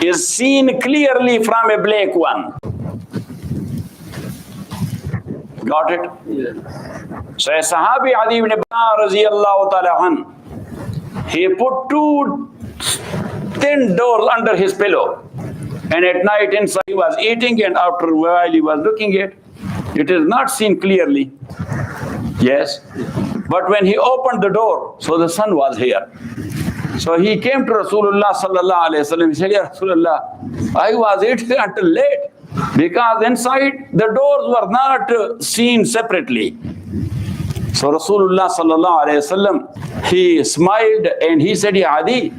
is seen clearly from a black one. Got it? Yes. So a Sahabi Adi ibn Radiallahu ta'ala an, he put two thin doors under his pillow. And at night inside he was eating, and after a while he was looking at it. It is not seen clearly. Yes. But when he opened the door, so the sun was here. So he came to Rasulullah sallallahu alayhi wa sallam. He said, Ya Rasulullah, I was eating until late because inside the doors were not seen separately. So Rasulullah sallallahu alayhi wa sallam, he smiled and he said, Ya Adi,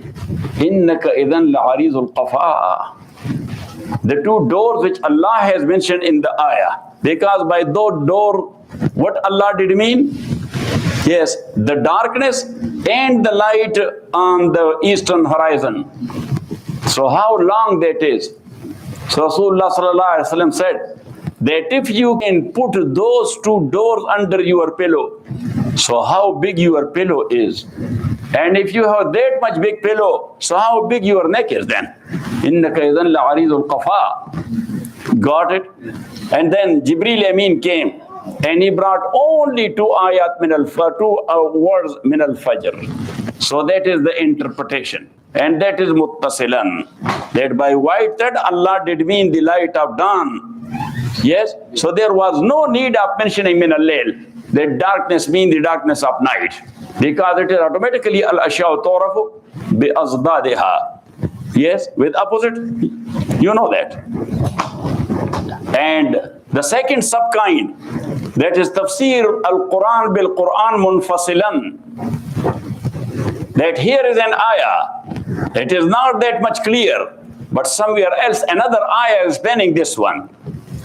innaka idhan la'arizul qafa. The two doors which Allah has mentioned in the ayah. Because by those door, what Allah did mean? Yes, the darkness and the light on the eastern horizon. So how long that is? So Rasulullah sallallahu alaihi wasallam said that if you can put those two doors under your pillow, so how big your pillow is. And if you have that much big pillow, so how big your neck is then? Innaka idhan la'arizul qafa. Got it? And then Jibreel Amin came and he brought only two ayat min words min al-fajr. So that is the interpretation. And that is muttasilan. That by white thread Allah did mean the light of dawn. Yes? So there was no need of mentioning min al-layl. That darkness means the darkness of night. Because it is automatically al-ashya'u turafu bi-azdadiha. Yes? With opposite. You know that. And the second subkind, that is Tafsir Ul Quran bil Quran munfasilan. That here is an ayah. It is not that much clear, but somewhere else another ayah is explaining this one.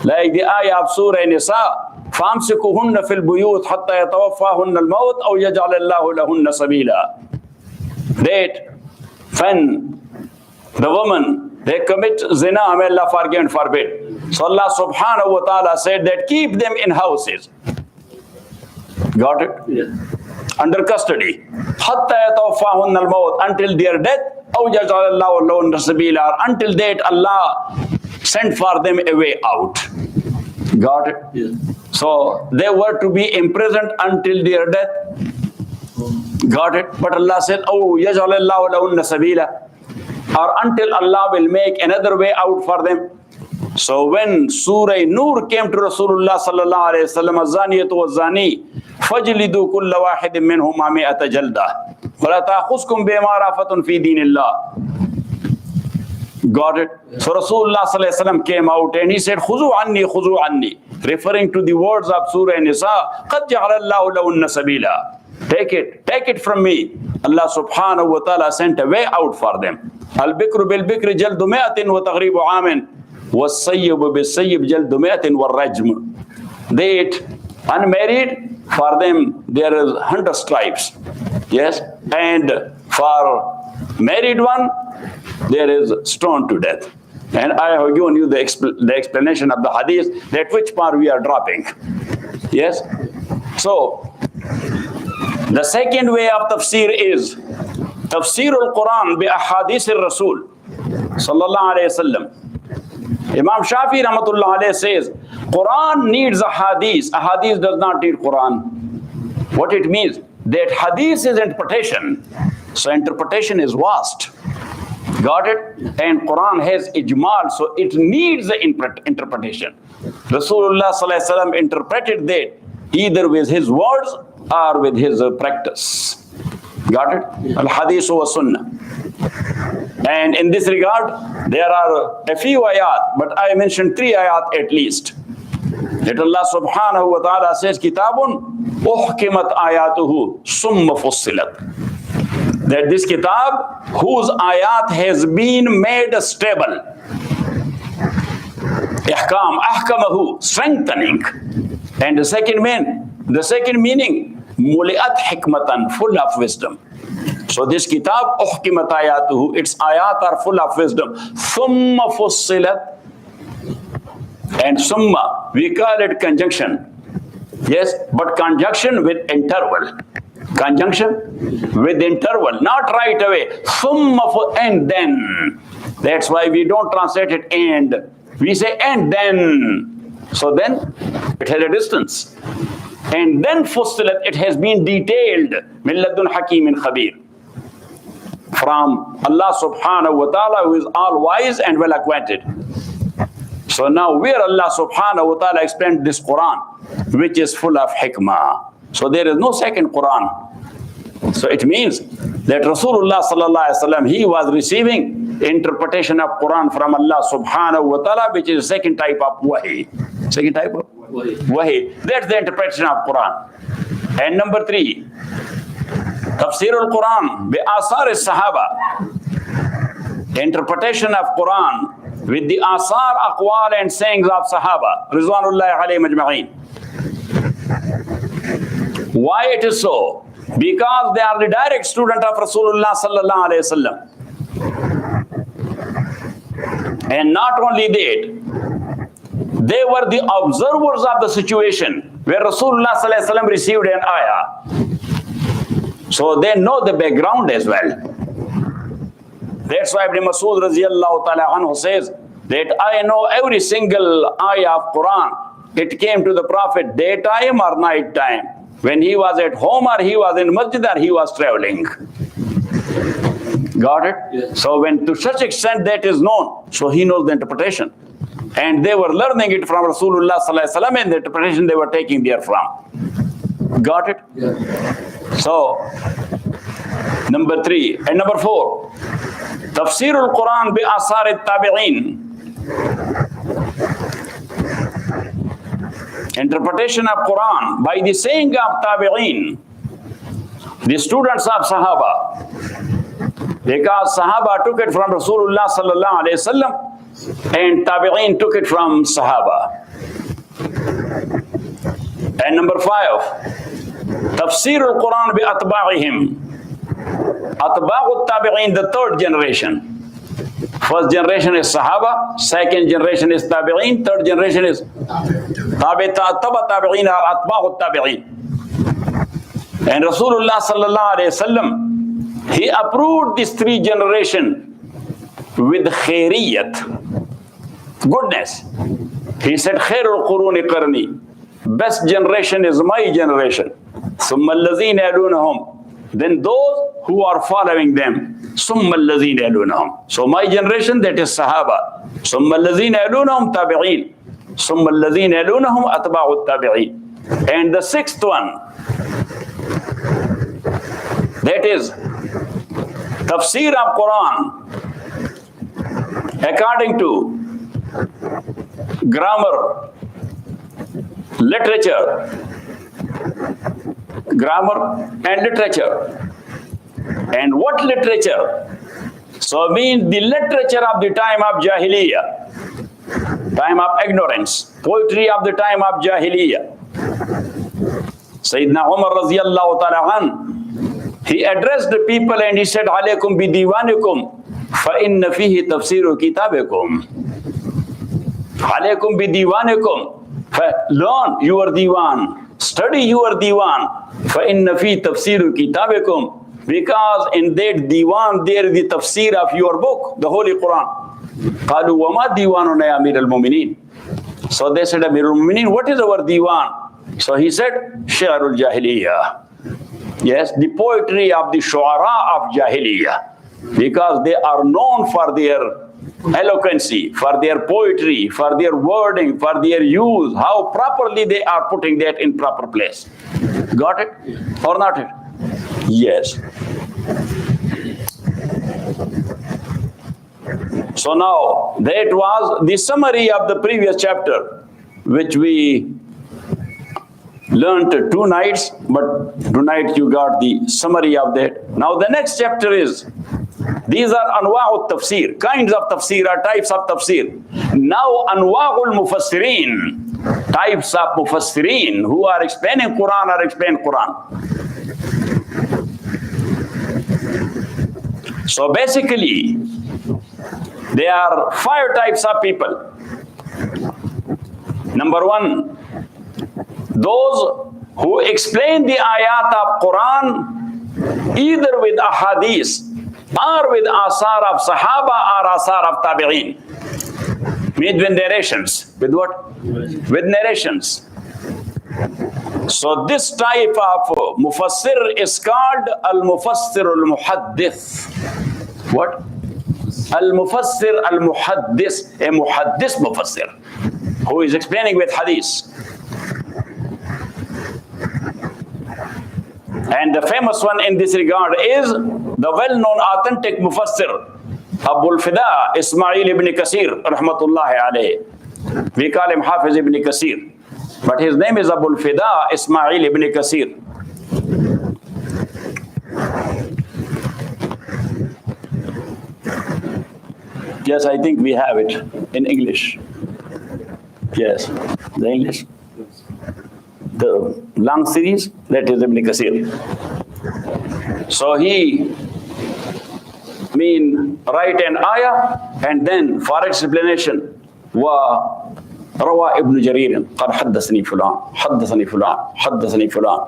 Like the ayah of Surah Nisa, فَامْسِكُهُنَّ فِي الْبُيُوتِ حَتَّى يَتَوَفَّاهُنَّ الْمَوْتِ أَوْ يَجْعَلَ اللَّهُ لَهُنَّ سَبِيلًا. That when the woman, they commit zina, may Allah forgive and forbid. So Allah subhanahu wa ta'ala said that keep them in houses. Got it? Yes. Under custody. حَتَّى يَتَوَفَّاهُنَّ الْمَوْتِ, until their death. أَوْ يَجْعَلَ اللَّهُ لَهُنَّ سَبِيلًا, until that Allah sent for them a way out. Got it? Yes. So they were to be imprisoned until their death. Got it? But Allah said, "Oh, yaj'al Allahu lahunna sabila," or until Allah will make another way out for them. So when Surah Nur came to Rasulullah sallallahu alaihi wasallam, "Az-zaniyatu waz-zani fajlidu kulla wahidin minhuma mi'ata jalda wa la ta'khuzkum bima rafatun fi dinillah." Got it? So Rasulullah sallallahu alaihi wasallam came out and he said, "Khuzu anni," referring to the words of Surah Nisa, "Qad ja'ala Allahu lahunna sabila." Take it from me. Allah subhanahu wa ta'ala sent a way out for them. Al-bikru bil-bikri jaldu mi'atin wa taghribu amin was-sayyibu bis-sayyib jaldu mi'atin war-rajm. That unmarried, for them there is 100 stripes. Yes? And for married one, there is stoned to death. And I have given you the explanation of the hadith, that which part we are dropping. Yes? So, the second way of tafsir is Tafsir Ul Quran bi ahadith al-Rasul sallallahu alayhi wasallam. Imam Shafi rahmatullah alayhi says, Quran needs a hadith. A hadith does not need Quran. What it means? That hadith is interpretation. So interpretation is vast. Got it? And Quran has ijmal, so it needs the interpretation. Rasulullah sallallahu alayhi wasallam interpreted that either with his words or with his practice. Got it? Al-Hadith wa Sunnah. And in this regard, there are a few ayat, but I mentioned 3 ayat at least. That Allah subhanahu wa ta'ala says, Kitabun uhkimat ayatuhu summa fussilat. That this kitab, whose ayat has been made stable. Ihkam, ahkamahu, strengthening. And the second meaning, muli'at hikmatan, full of wisdom. So this kitab, uhkimat ayatuhu, its ayat are full of wisdom. Thumma fussilat. And summa, we call it conjunction. Yes, but conjunction with interval. Conjunction with interval, not right away. Thumma, and then. That's why we don't translate it and. We say and then. So then it has a distance. And then fussilat, it has been detailed. Min ladun hakimin khabir. From Allah subhanahu wa ta'ala, who is all wise and well acquainted. So now where Allah subhanahu wa ta'ala explained this Quran, which is full of hikmah. So there is no second Quran. So it means that Rasulullah sallallahu alaihi wasallam, he was receiving interpretation of Quran from Allah subhanahu wa ta'ala, which is the second type of wahi. Second type of wahi. That's the interpretation of Quran. And number 3, Tafsir Ul Quran bi asar al-sahaba. Interpretation of Quran with the asar, aqwal and sayings of Sahaba, Rizwanullahi alayhim ajma'in. Why it is so? Because they are the direct student of Rasulullah sallallahu alayhi wasallam. And not only that, they were the observers of the situation where Rasulullah sallallahu alayhi wasallam received an ayah. So they know the background as well. That's why Ibn Masud radiyallahu ta'ala anhu says that I know every single ayah of Quran. It came to the Prophet daytime or night time, when he was at home or he was in masjid or he was traveling. Got it? Yes. So when to such extent that is known, so he knows the interpretation. And they were learning it from Rasulullah sallallahu alaihi wasallam, and the interpretation they were taking there from. Got it? Yes. So, number 3. And number 4, Tafsir Ul Quran bi asar al-tabi'in. Interpretation of Quran by the saying of tabi'in, the students of Sahaba. Because Sahaba took it from Rasulullah sallallahu alayhi wasallam, and tabi'in took it from Sahaba. And number 5, Tafsir Ul Quran bi atba'ihim. Atba'u tabi'in, the 3rd generation. First generation is Sahaba, second generation is tabi'in, third generation is tabi'in or atba'u tabi'in. And Rasulullah sallallahu alayhi wasallam, he approved this 3 generation with khairiyat, goodness. He said, khairul quruni qarni, best generation is my generation. Summa allazina yalunahum, then those who are following them. Summa allazina yalunahum. So my generation, that is Sahaba. Summa allazina yalunahum tabi'in. Summa allazina yalunahum atba'u tabi'in. And the 6th one, that is Tafsir of Quran according to grammar, literature, grammar and literature. And what literature? So means the literature of the time of Jahiliyyah, time of ignorance, poetry of the time of Jahiliyyah. Sayyidina Umar radiyallahu ta'ala an, he addressed the people and he said, alaykum bi diwanikum fa inna fihi tafsiru kitabikum. Alaykum bi diwanikum, learn your diwan, study your diwan, fa inna fihi tafsiru kitabikum. Because in that diwan there is the tafsir of your book, the Holy Quran. Qalu wa ma diwanuna ya Amir al-Mu'minin. So they said, Amir al-Mu'minin, what is our diwan? So he said, Shi'arul Jahiliyyah. Yes, the poetry of the Shu'ara of Jahiliyyah. Because they are known for their eloquency, for their poetry, for their wording, for their use, how properly they are putting that in proper place. Got it? Or not it? Yes. So now, that was the summary of the previous chapter, which we learned 2 nights, but tonight you got the summary of that. Now the next chapter is, these are anwa'u tafsir, kinds of tafsir or types of tafsir. Now anwa'ul mufassirin, types of mufassirin who are explaining Quran or explain Quran. So basically, there are 5 types of people. Number 1, those who explain the ayat of Quran either with ahadith or with asar of Sahaba or asar of Tabi'een. Means with narrations. With what? With narrations. So this type of mufassir is called al-mufassir al-muhaddith. What? Al-mufassir al-muhaddith. A muhaddith mufassir who is explaining with hadith. And the famous one in this regard is the well-known authentic mufassir Abu al-Fida Ismail ibn Kasir rahmatullahi alayhi. We call him Hafiz ibn Kasir, but his name is Abu al-Fida Ismail ibn Kasir. Yes, I think we have it in English. Yes, the English. The long series, that is Ibn Kasir. So he write an ayah and then for explanation وروى ابن جرير قال حدثني فلان حدثني فلان حدثني فلان.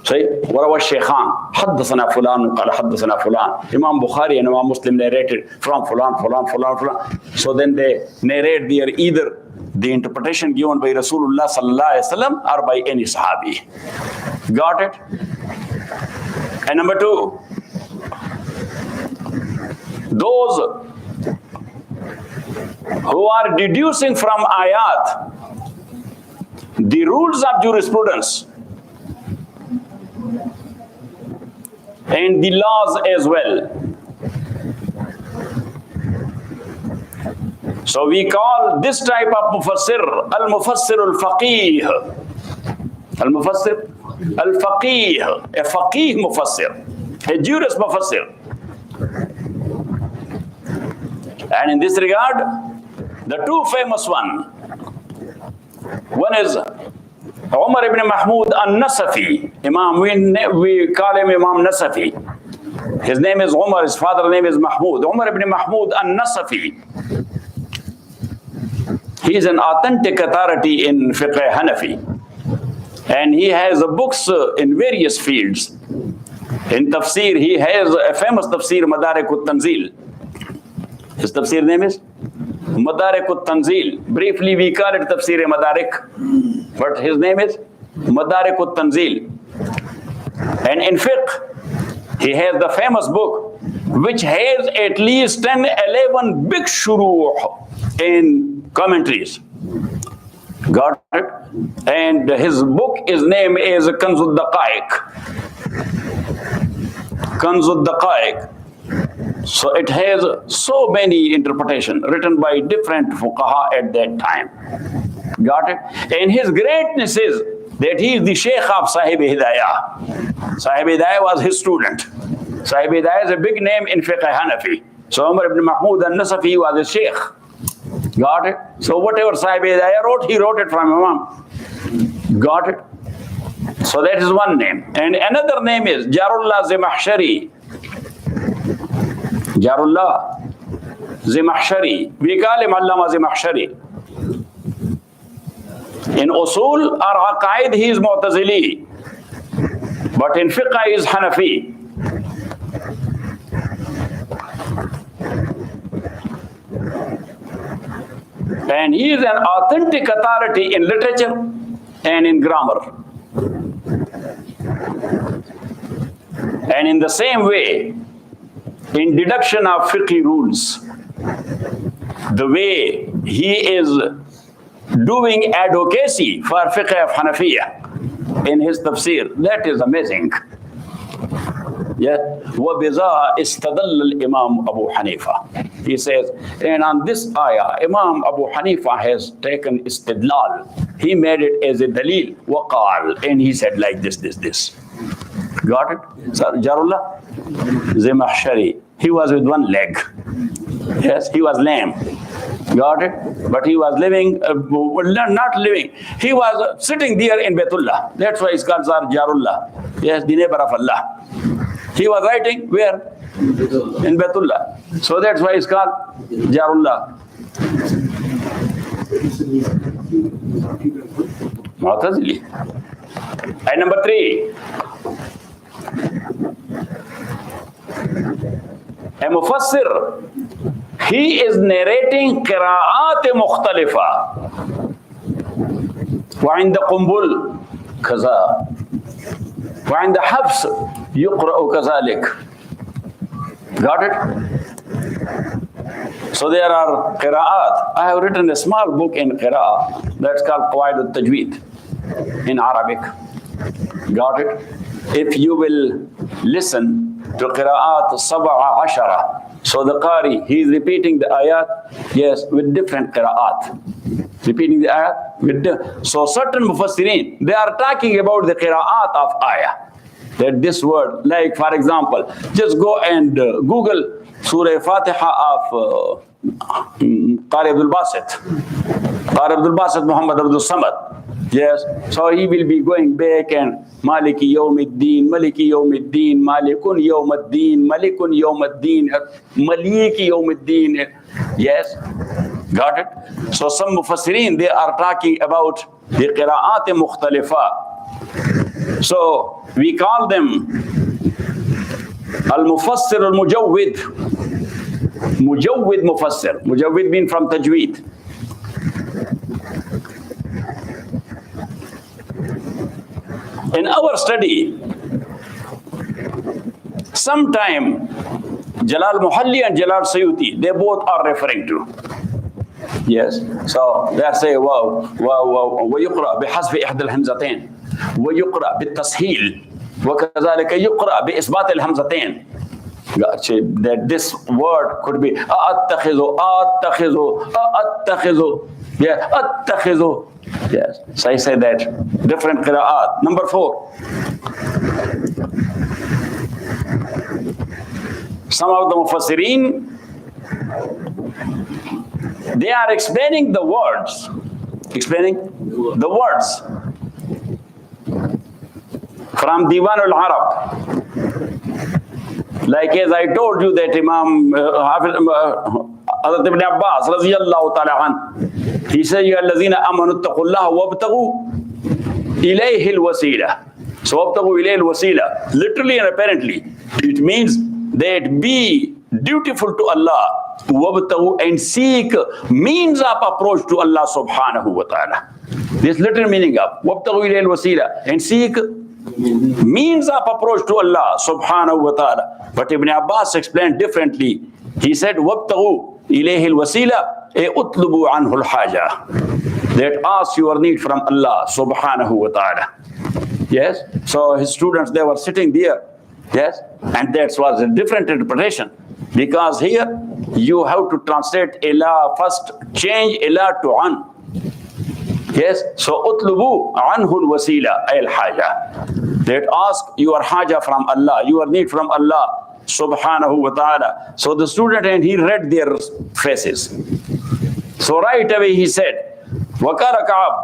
See, وروى الشيخان حدثنا فلان قال حدثنا فلان. Imam Bukhari and Imam Muslim narrated from فلان فلان فلان فلان. So then they narrate there either the interpretation given by Rasulullah sallallahu alaihi wasallam or by any Sahabi. Got it? And number two, those who are deducing from ayat the rules of jurisprudence and the laws as well. So we call this type of mufassir al-mufassir al-faqih. Al-mufassir al-faqih, a faqih mufassir, a jurist mufassir. And in this regard, the two famous one is Umar ibn Mahmud al-Nasafi. We call him Imam Nasafi. His name is Umar, his father's name is Mahmud. Umar ibn Mahmud al-Nasafi. He is an authentic authority in fiqh Hanafi. And he has books in various fields. In tafsir, he has a famous tafsir, Madarik al-Tanzil. His tafsir name is Madarik al-Tanzil. Briefly, we call it Tafsir Madarik, but his name is Madarik al-Tanzil. And in fiqh, he has the famous book, which has at least 10, 11 big shuruh in commentaries. Got it? And his book, his name is Kanzud Daqaiq. Kanzud Daqaiq. So it has so many interpretations written by different fuqaha at that time. Got it? And his greatness is that he is the Sheikh of Sahib Hidayah. Sahib Hidayah was his student. Sahib Hidayah is a big name in fiqh Hanafi. So Umar ibn Mahmud al-Nasafi was his Sheikh. Got it? So whatever Sahib Hidayah wrote, he wrote it from Imam. Got it? So that is one name. And another name is Jarullah Zimahshari. Jarullah Zimahshari. We call him Allama Zimahshari. In Usul or Aqaid, he is Mu'tazili. But in Fiqh, he is Hanafi. And he is an authentic authority in literature and in grammar. And in the same way, in deduction of fiqh rules, the way he is doing advocacy for fiqh of Hanafiya in his tafsir, that is amazing. Yeah. وَبِذَا إِسْتَدَلَّ الْإِمَامُ Abu Hanifa. He says, and on this ayah, Imam Abu Hanifa has taken istidlal. He made it as a dalil, waqal, and he said like this. Got it? So, Jarullah Zimahshari. He was with one leg. Yes, he was lame. Got it? But he was living, not living. He was sitting there in Baitullah. That's why he's called Jarullah. Yes, the neighbor of Allah. He was writing where? In Baitullah. So that's why it's called Jarullah. Mu'tazili. And number 3. A mufassir, he is narrating qira'at mukhtalifa. وعند قنبل كذا وعند حفص يقرأ كذلك. Got it? So there are qira'at. I have written a small book in qira'ah that's called Qawaid al-Tajweed in Arabic. Got it? If you will listen to qira'at sab'a ashara, so the Qari, he is repeating the ayat, yes, with different qira'at. Repeating the ayat. So certain mufassirin, they are talking about the qira'at of ayah. That this word, like for example, just go and Google Surah Fatiha of Qari Abdul Basit. Qari Abdul Basit Muhammad Abdul Samad. Yes, so he will be going back and Maliki Yawmiddin, Maliki Yawmiddin, Malikun Yawmiddin, Malikun Yawmiddin, Maliki Yawmiddin. Yes, got it? So some mufassirin, they are talking about the qira'at mukhtalifa. So we call them al-mufassir al-mujawwid. Mujawwid mufassir. Mujawwid means from tajweed. In our study, sometime Jalal Muhalli and Jalal Suyuti, they both are referring to. Yes, so they say, wow, ويقرأ بحذف إحدى الهمزتين ويقرأ بالتسهيل وكذلك يقرأ بإثبات الهمزتين. That this word could be أتخذ yeah, أتخذ. Yes, so I say that different qira'at. Number 4, some of the mufassirin, they are explaining the words. From Diwan al-Arab. Like as I told you that Imam Hazrat Ibn Abbas radiyallahu ta'ala an, he said, Ya allazina amanu ittaqullaha wabtaghu ilayhi al-wasila. So wabtaghu ilayhi al-wasila, literally and apparently, it means that be dutiful to Allah, wabtaghu, and seek means of approach to Allah subhanahu wa ta'ala. This literal meaning of wabtaghu ilayhi al-wasila, and seek means of approach to Allah subhanahu wa ta'ala. But Ibn Abbas explained differently. He said, وَابْتَغُوا إِلَيْهِ الْوَسِيلَةِ اُطْلُبُوا عَنْهُ الْحَاجَةِ. That ask your need from Allah subhanahu wa ta'ala. Yes, so his students, they were sitting there. Yes, and that was a different interpretation. Because here, you have to translate ilah, first change ilah to an. Yes, so utlubu anhu al-wasila ay al-haja. That ask your haja from Allah, your need from Allah subhanahu wa ta'ala. So the student, and he read their faces. So right away he said, وَقَالَ كَعَبْ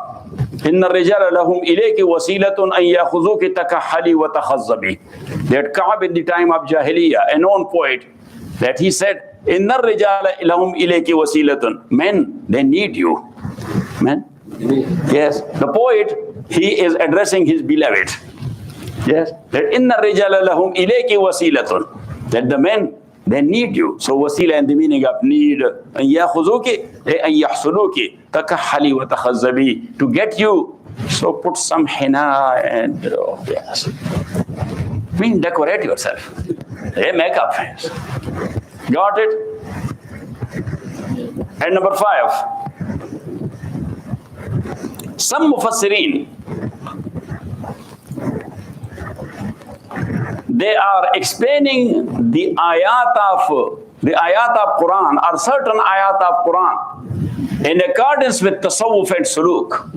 إِنَّ الرِّجَالَ لَهُمْ إِلَيْكِ وَسِيلَةٌ أَن يَأْخُذُوكِ تَكَحَّلِي وَتَخَزَّبِي. That Ka'ab in the time of Jahiliyyah, a known poet, that he said, إِنَّ الرِّجَالَ لَهُمْ إِلَيْكِ وَسِيلَةٌ. Men, they need you. Men. Yes, the poet, he is addressing his beloved. Yes, that inna rijala lahum ilayki wasilatun. That the men, they need you. So wasila in the meaning of need. An yakhuzuki, an yahsuluki, takahhali wa takhazzabi. To get you, so put some henna and yes. Mean decorate yourself. Hey, makeup. Got it? And number 5. Some mufassirin, they are explaining the ayat of Quran, or certain ayat of Quran, in accordance with tasawwuf and suluk.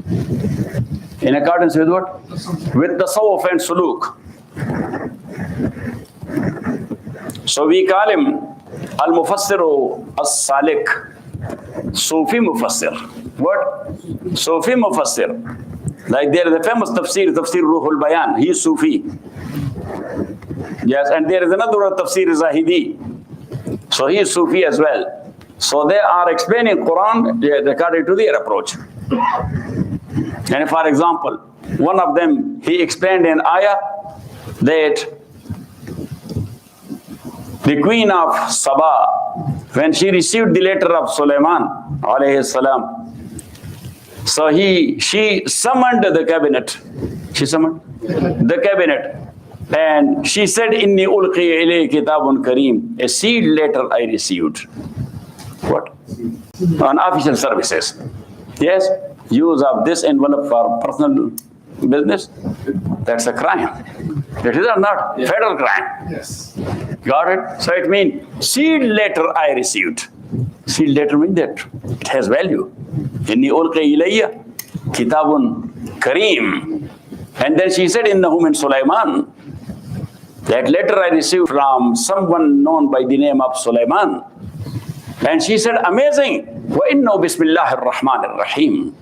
In accordance with what? With tasawwuf and suluk. So we call him al-mufassiru as-salik, Sufi mufassir. What? Sufi mufassir. Like there is a famous Tafsir Ruhul Bayan. He is Sufi. Yes, and there is another one, Tafsir Zahidi. So he is Sufi as well. So they are explaining Quran according to their approach. And for example, one of them, he explained in ayah that the queen of Saba, when she received the letter of Sulaiman alayhi salam, so she summoned the cabinet. She summoned the cabinet. And she said, Inni ulqi ilay kitabun kareem. A seed letter I received. What? On official services. Yes, use of this envelope for personal business. That's a crime. It is or not? Yeah. Federal crime. Yes. Got it? So it means seed letter I received. Seed letter means that it has value. Inni ulqi ilayya kitabun kareem. And then she said, Innahu min Sulaiman. That letter I received from someone known by the name of Sulaiman. And she said, amazing. وَإِنَّهُ بِسْمِ اللَّهِ الرَّحْمَنِ الرَّحِيمِ.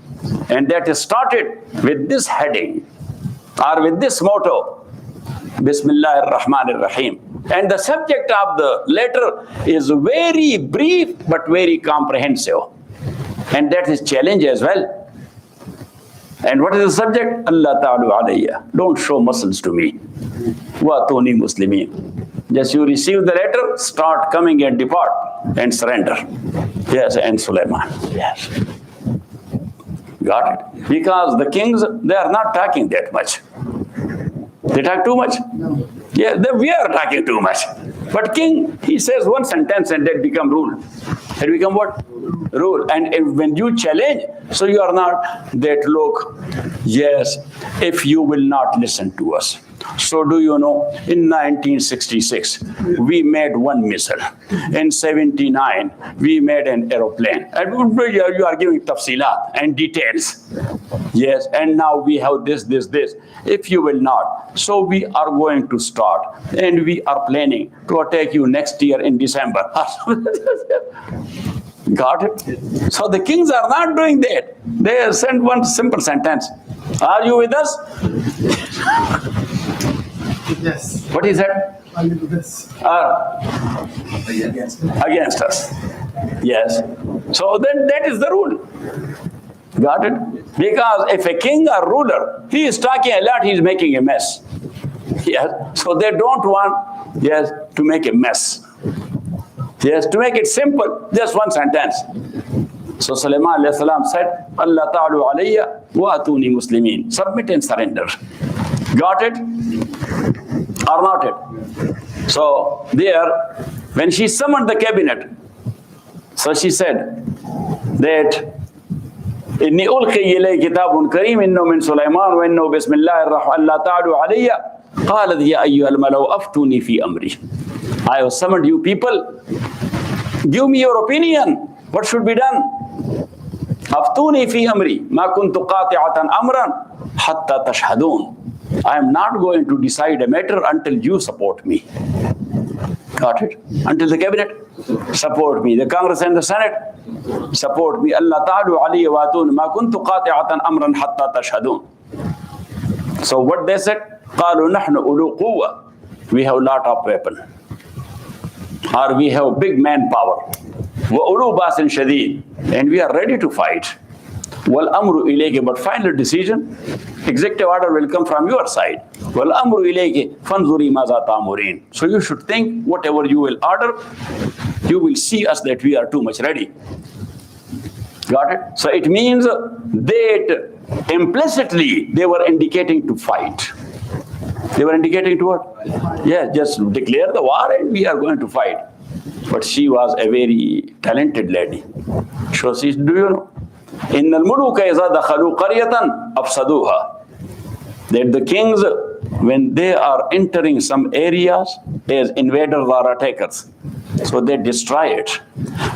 And that started with this heading, or with this motto, Bismillah ar-Rahman ar-Rahim. And the subject of the letter is very brief but very comprehensive. And that is challenge as well. And what is the subject? Allah ta'alu alayya. Don't show muscles to me. Wa tuni muslimin. Just you receive the letter, start coming and depart and surrender. Yes, and Sulaiman. Yes. Got it? Because the kings, they are not talking that much. They talk too much? No. Yeah, we are talking too much. But king, he says one sentence and that become rule. It become what? Rule. And when you challenge, so you are not that, look, yes, if you will not listen to us. So do you know, in 1966, we made one missile. In 79, we made an aeroplane. And you are giving tafsilat and details. Yes, and now we have this. If you will not, so we are going to start. And we are planning to attack you next year in December. Got it? So the kings are not doing that. They send one simple sentence. Are you with us? Yes. What is that? Are you with us? Against us. Yes. So then that is the rule. Got it? Because if a king or ruler, he is talking a lot, he is making a mess. Yes. So they don't want, yes, to make a mess. Yes, to make it simple, just one sentence. So Sulaiman alayhi salam said, Allah ta'alu alayya wa atuni muslimin. Submit and surrender. Got it? Or not it? So there, when she summoned the cabinet, so she said that Inni ulqi ilay kitabun kareem innahu min Sulaiman wa innahu bismillahir rahmanir Allah ta'alu alayya qalat ya ayyuhal malaw aftuni fi amri. I have summoned you people. Give me your opinion. What should be done? Aftuni fi amri ma kuntu qati'atan amran hatta tashhadun. I am not going to decide a matter until you support me. Got it? Until the cabinet support me, the Congress and the Senate support me. Allah ta'alu alayhi wa atun ma kuntu qati'atan amran hatta tashhadun. So what they said? قالوا نحن أولو قوة. We have a lot of weapon. Or we have big manpower. وأولو باس شديد. And we are ready to fight. وَالْأَمْرُ إِلَيْكِ. But final decision, executive order will come from your side. وَالْأَمْرُ إِلَيْكِ فَانْظُرِي مَاذَا تَأْمُرِينَ. So you should think whatever you will order, you will see us that we are too much ready. Got it? So it means that implicitly they were indicating to fight. They were indicating to what? Yeah, just declare the war and we are going to fight. But she was a very talented lady. So she, do you know? إِنَّ الْمُلُوكَ إِذَا دَخَلُوا قَرْيَةً أَفْسَدُوهَا. That the kings, when they are entering some areas as invaders or attackers, so they destroy it.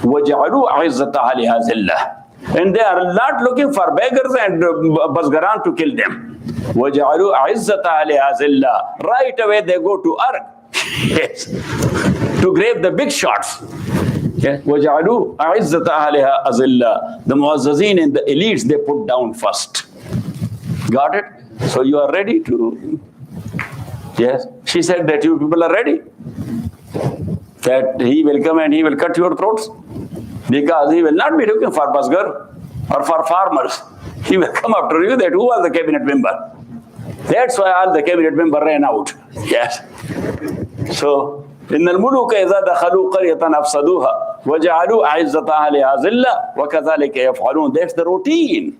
وَجَعَلُوا عِزَّةَ عَلِهَا زِلَّةً. And they are not looking for beggars and basgaran to kill them. وَجَعَلُوا عِزَّةَ عَلِهَا زِلَّةً. Right away they go to Arg. Yes. To grab the big shots. Yes. وَجَعَلُوا عِزَّةَ أَهْلِهَا أَذِلَّةً. The muazzazin and the elites they put down first. Got it? So you are ready to... Yes. She said that you people are ready. That he will come and he will cut your throats. Because he will not be looking for basgar or for farmers. He will come after you that who was the cabinet member. That's why all the cabinet members ran out. Yes. So إن الملوك إذا دخلوا قرية أفسدوها وجعلوا أعزة أهلها ذلة وكذلك يفعلون. That's the routine.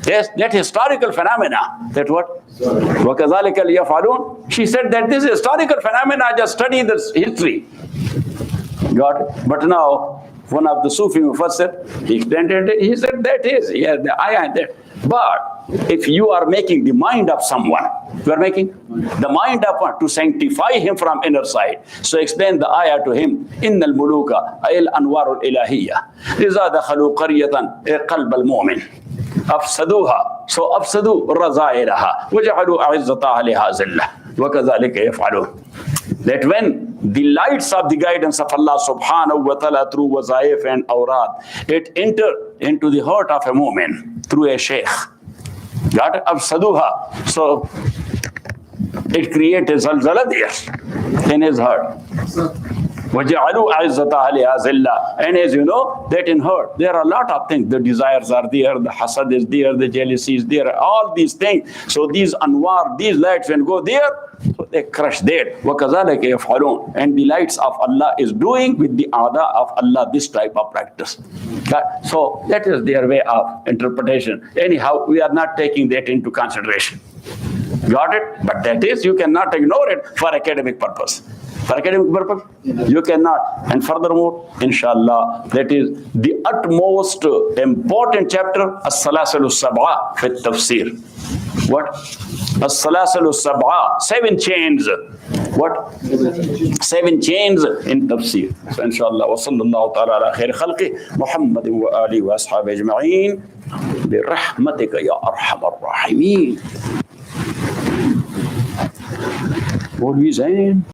Yes, that historical phenomena. That what? وكذلك يفعلون. She said that this historical phenomena, just study this history. Got it? But now, one of the Sufi Mufassir, he extended it, he said that is, yeah, the ayah there. But if you are making the mind of someone, you are making the mind up to sanctify him from inner side. So explain the ayah to him. إن الملوك أي الأنوار الإلهية إذا دخلوا قرية قلب المؤمن أفسدوها. So أفسدوا رذائلها وجعلوا أعزة أهلها ذلة وكذلك يفعلون. That when the lights of the guidance of Allah subhanahu wa ta'ala through wazaif and awrad, it enter into the heart of a mu'min through a sheikh. Got it? Absaduha. So it creates a zalzala there in his heart. وَجَعَلُوا أَعِزَّةَ أَهْلِهَا ذِلَّةً. And as you know, that in her, there are a lot of things. The desires are there, the hasad is there, the jealousy is there, all these things. So these anwar, these lights, when go there, so they crush there. وَكَذَلِكَ يَفْعَلُونَ. And the lights of Allah is doing with the ada of Allah this type of practice. So that is their way of interpretation. Anyhow, we are not taking that into consideration. Got it? But that is, you cannot ignore it for academic purpose. For academic purpose, you cannot. And furthermore, inshallah, that is the utmost important chapter, As-Salasil As-Sab'a fi Tafsir. What? As-Salasil As-Sab'a, 7 chains. What? 7 chains in Tafsir. So inshallah, wa sallallahu ta'ala ala khair khalqi, Muhammadin wa alihi wa ashabi ajma'in, bi rahmatika ya arhamar rahimin. What are we saying?